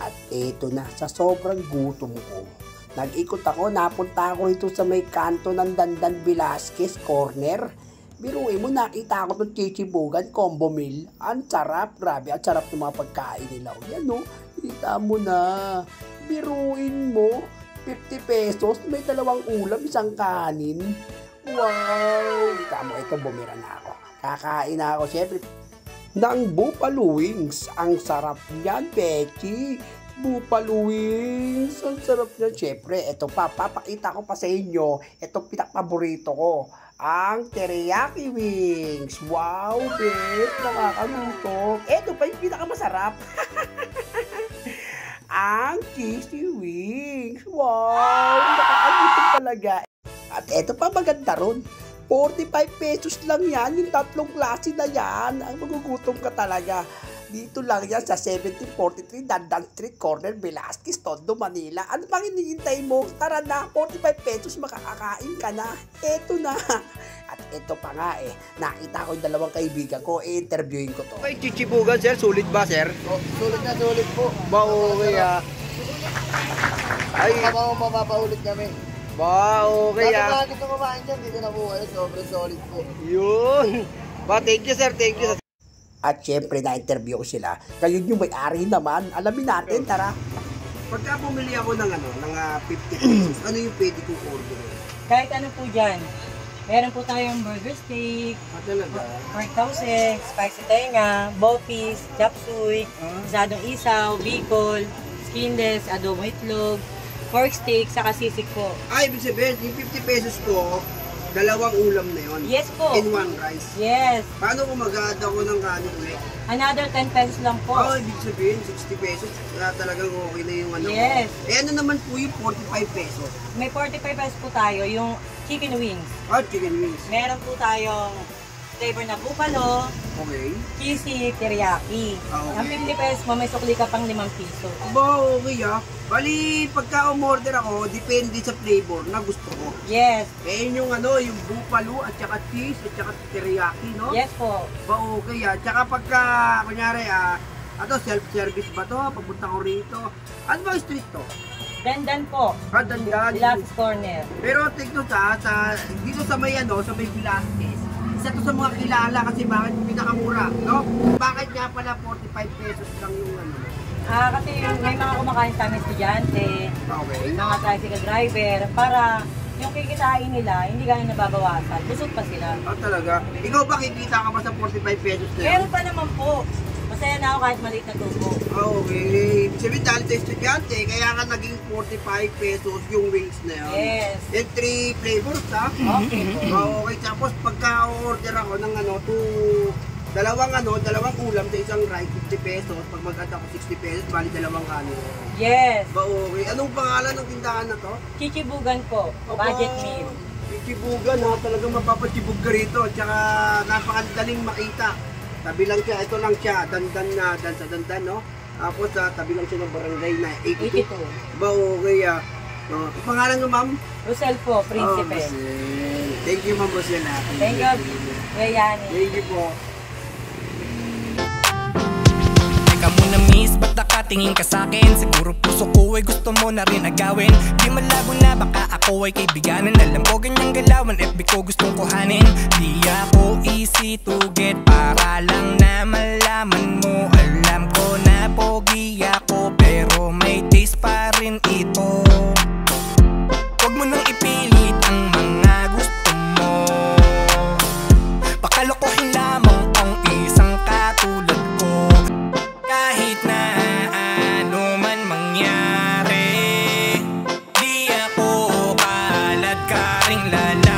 At eto na, sa sobrang gutom ko, nag-ikot ako, napunta ako rito sa may kanto ng Dandan Velasquez Corner. Biruin mo, nakita ko itong chichibugan combo meal. Ang sarap, grabe, ang sarap ng mga pagkain nila. Yan o, kita mo na. Biruin mo, 50 pesos, may dalawang ulam, isang kanin. Wow! Kita mo, ito bumira na ako. Kakain na ako, syempre, ng buffalo wings. Ang sarap niyan, Becky. Buffalo wings. Ang sarap niyan. Syempre, ito pa, papakita ko pa sa inyo. Ito pinakapaborito ko. Ang teriyaki wings. Wow, Beck. Nakakaluto. Ito pa yung pinakamasarap. Ang cheesy wings. Wow, nakakaluto talaga. At ito pa maganda ron. 45 pesos lang yan, yung tatlong klase na yan. Ang magugutom ka talaga. Dito lang yan sa 1743 Dandan Street Corner, Velasquez, Tondo, Manila. Ano bang hinihintay mo? Tara na, 45 pesos makakakain ka na. Eto na. At eto pa nga nakita ko yung dalawang kaibigan ko, interviewin ko to. May chichibugan, sir? Sulit ba, sir? Oh, sulit na sulit po. Ba, okay Ay, mapapaulit kami. Ba, okay Bakit ito kumain dyan? Dito na po kayo, sobrang solid po. Yun. Ba, thank you, sir. Thank you. At syempre, na-interview ko sila. Kayo yung may-ari naman. Alamin natin, tara. Pagka bumili ako ng 50 pesos, ano yung pwede kong order? Kahit ano po dyan. Meron po tayong burger steak, pork toasted, spicy tenga, bopis, chop suey, isadong isaw, bicol, skinless, adobo itlog, pork steak, saka sisig po. Ibig sabihin, yung 50 pesos ko, dalawang ulam na yun. Yes po. In one rice. Yes. Paano kung mag-add ako ng kanin ulit? Another 10 pesos lang po. Ibig sabihin, 60 pesos, talagang okay na yung Yes. Ano naman po yung 45 pesos? May 45 pesos po tayo, yung chicken wings. Chicken wings. Meron po tayong flavor na buffalo, Okay. cheesy, teriyaki. Okay. Ang 50 pesos mo, may sukli ka pang 5 piso. Ba, okay Bali, pagka umorder ako, depende sa flavor na gusto ko. Yes. Yung yung buffalo at saka cheese at saka teriyaki, no? Yes po. Ba, okay Tsaka pagka, kunyari, self-service ba to? Papunta ko rito. Ano ba yung street to? Dandan po. Dandan. Velasquez Corner. Pero take note dito sa may sa may Velasquez. Isa to sa mga kilala kasi bakit pinakamura, no? Bakit nga pala 45 pesos lang yung Kasi may mga kumakain sa amin estudyante, Okay. mga tricycle driver, para yung kikitain nila, hindi ganun nababawasan. Busog pa sila. Talaga? Ikaw ba kikita ka ba sa 45 pesos na yun? Meron pa naman po. Masaya na ako kahit maliit na tubo. Okay. Sabi dahil sa estudyante, kaya ka naging 45 pesos yung wings na yun. Yes. And 3 flavors, Okay po. Okay. Tapos pagka-order ako ng dalawang ulam sa isang rice, 50 pesos. Pag mag-add ako 60 pesos, bali dalawang kanin. Yes. Okay. Anong pangalan ng tindahan na to? Chichibugan po. Budget meal. Chichibugan talagang mapapachibug ka rito. Tsaka napakadaling makita. Tabi lang siya, ito lang siya, dandan sa dandan, no? Tapos tabi lang siya ng barangay na 82. Ba, okay pangalan mo, ma'am? Rosel po, Principe. Thank you, ma'am Rosel. Thank you, Yayani. Thank you po. Teka muna miss, ba't nakatingin ka sa'kin? Siguro puso ko ay gusto mo na rin agawin. Di malabo na baka ako ay kaibiganan. Alam ko ganyang galawan, FB ko gustong kuhanin. Di ako easy to get, para lang na malaman mo. Alam ko na pogi ako, pero may taste pa rin ito. Huwag mo nang ipilit ang mga gusto mo. Pakalokohin lamang ang isang katulad ko. Kahit na ano man mangyari, di ako kalad ka ring lala.